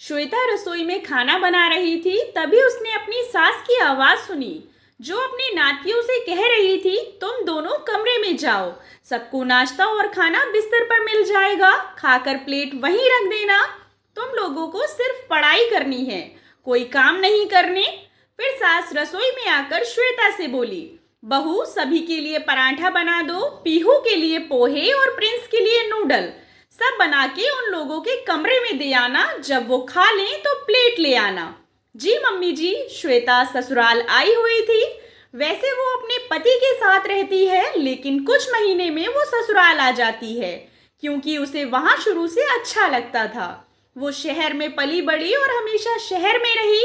श्वेता रसोई में खाना बना रही थी। तभी उसने अपनी सास की आवाज़ सुनी, जो अपनी नातियों से कह रही थी, तुम दोनों कमरे में जाओ, सबको नाश्ता और खाना बिस्तर पर मिल जाएगा, खाकर प्लेट वहीं रख देना। तुम लोगों को सिर्फ पढ़ाई करनी है, कोई काम नहीं करने। फिर सास रसोई में आकर श्वेता से बोली, बहू सभी के लिए पराठा बना दो, पीहू के लिए पोहे और प्रिंस के लिए नूडल। सब बना के उन लोगों के कमरे में दे आना, जब वो खा लें तो प्लेट ले आना। जी मम्मी जी। श्वेता ससुराल आई हुई थी। वैसे वो अपने पति के साथ रहती है, लेकिन कुछ महीने में वो ससुराल आ जाती है, क्योंकि उसे वहाँ शुरू से अच्छा लगता था। वो शहर में पली बड़ी और हमेशा शहर में रही।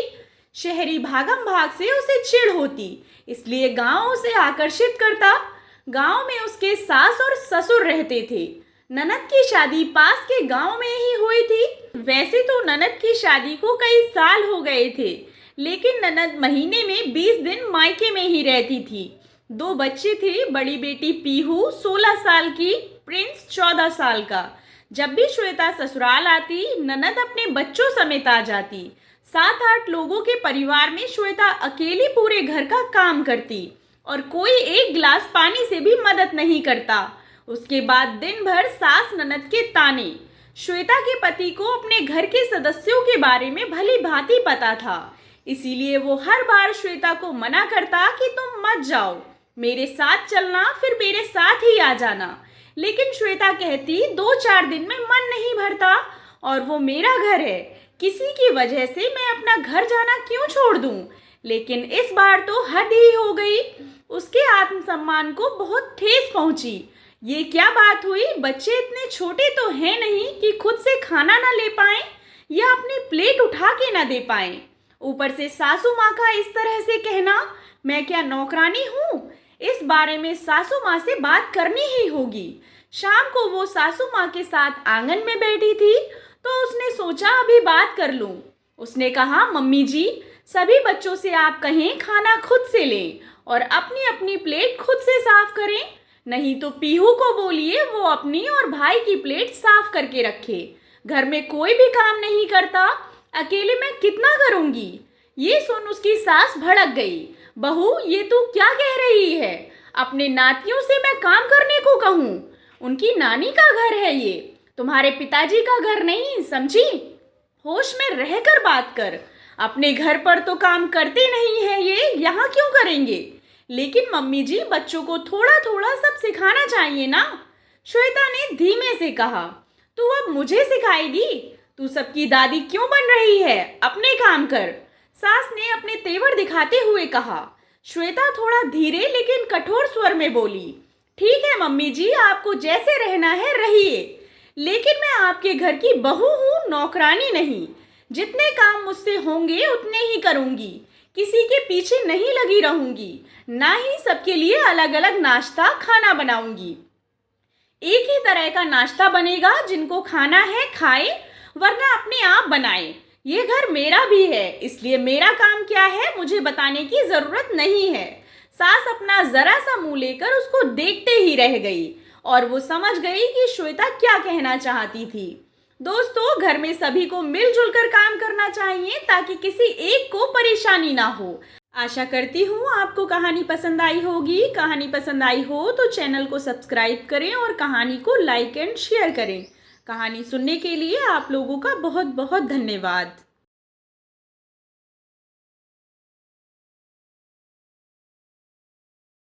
शहरी भागम भाग से उसे चिढ़ होती, इसलिए गांव उसे आकर्षित करता। गांव में उसके सास और ससुर रहते थे। ननद की शादी पास के गांव में ही हुई थी। वैसे तो ननद की शादी को कई साल हो गए थे, लेकिन ननद महीने में 20 दिन मायके में ही रहती थी। 2 बच्चे थे, बड़ी बेटी पीहू 16 साल की, प्रिंस 14 साल का। जब भी श्वेता ससुराल आती, ननद अपने बच्चों समेत आ जाती। 7-8 लोगों के परिवार में श्वेता अकेली पूरे घर का काम करती और कोई एक गिलास पानी से भी मदद नहीं करता। उसके बाद दिन भर सास ननद के ताने। श्वेता के पति को अपने घर के सदस्यों के बारे में भली भांति पता था, इसीलिए वो हर बार श्वेता को मना करता कि तुम मत जाओ, मेरे साथ चलना, फिर मेरे साथ ही आ जाना। लेकिन श्वेता कहती, 2-4 दिन में मन नहीं भरता और वो मेरा घर है, किसी की वजह से मैं अपना घर जाना क्यों छोड़ दूं। लेकिन इस बार तो हद ही हो गई। उसके आत्मसम्मान को बहुत ठेस पहुंची। ये क्या बात हुई, बच्चे इतने छोटे तो हैं नहीं कि खुद से खाना ना ले पाएं या अपनी प्लेट उठा के ना दे पाएं। ऊपर से सासू माँ का इस तरह से कहना, मैं क्या नौकरानी हूँ। इस बारे में सासू माँ से बात करनी ही होगी। शाम को वो सासू माँ के साथ आंगन में बैठी थी, तो उसने सोचा अभी बात कर लूँ। उसने कहा, मम्मी जी, सभी बच्चों से आप कहें खाना खुद से लें और अपनी अपनी प्लेट खुद से साफ करें, नहीं तो पीहू को बोलिए वो अपनी और भाई की प्लेट साफ करके रखे। घर में कोई भी काम नहीं करता, अकेले मैं कितना करूँगी। ये सुन उसकी सास भड़क गई। बहू, ये तू क्या कह रही है? अपने नातियों से मैं काम करने को कहूँ? उनकी नानी का घर है ये, तुम्हारे पिताजी का घर नहीं, समझी? होश में रहकर बात कर। अपने घर पर तो काम करते नहीं है ये, यहाँ क्यों करेंगे? लेकिन मम्मी जी, बच्चों को थोड़ा थोड़ा सब सिखाना चाहिए ना। श्वेता ने धीमे से कहा, तू अब मुझे सिखाएगी? तू सबकी दादी क्यों बन रही है? अपने काम कर। सास ने अपने तेवर दिखाते हुए कहा। श्वेता थोड़ा धीरे लेकिन कठोर स्वर में बोली, ठीक है मम्मी जी, आपको जैसे रहना है रहिए, लेकिन मैं आपके घर की बहू हूँ, नौकरानी नहीं। जितने काम मुझसे होंगे उतने ही करूँगी, किसी के पीछे नहीं लगी रहूंगी, ना ही सबके लिए अलग अलग नाश्ता खाना बनाऊंगी। एक ही तरह का नाश्ता बनेगा, जिनको खाना है खाए, वरना अपने आप बनाए। ये घर मेरा भी है, इसलिए मेरा काम क्या है मुझे बताने की जरूरत नहीं है। सास अपना जरा सा मुंह लेकर उसको देखते ही रह गई और वो समझ गई कि श्वेता क्या कहना चाहती थी। दोस्तों, घर में सभी को मिलजुल कर काम करना चाहिए ताकि किसी एक को परेशानी ना हो। आशा करती हूँ आपको कहानी पसंद आई होगी। कहानी पसंद आई हो तो चैनल को सब्सक्राइब करें और कहानी को लाइक एंड शेयर करें। कहानी सुनने के लिए आप लोगों का बहुत बहुत धन्यवाद।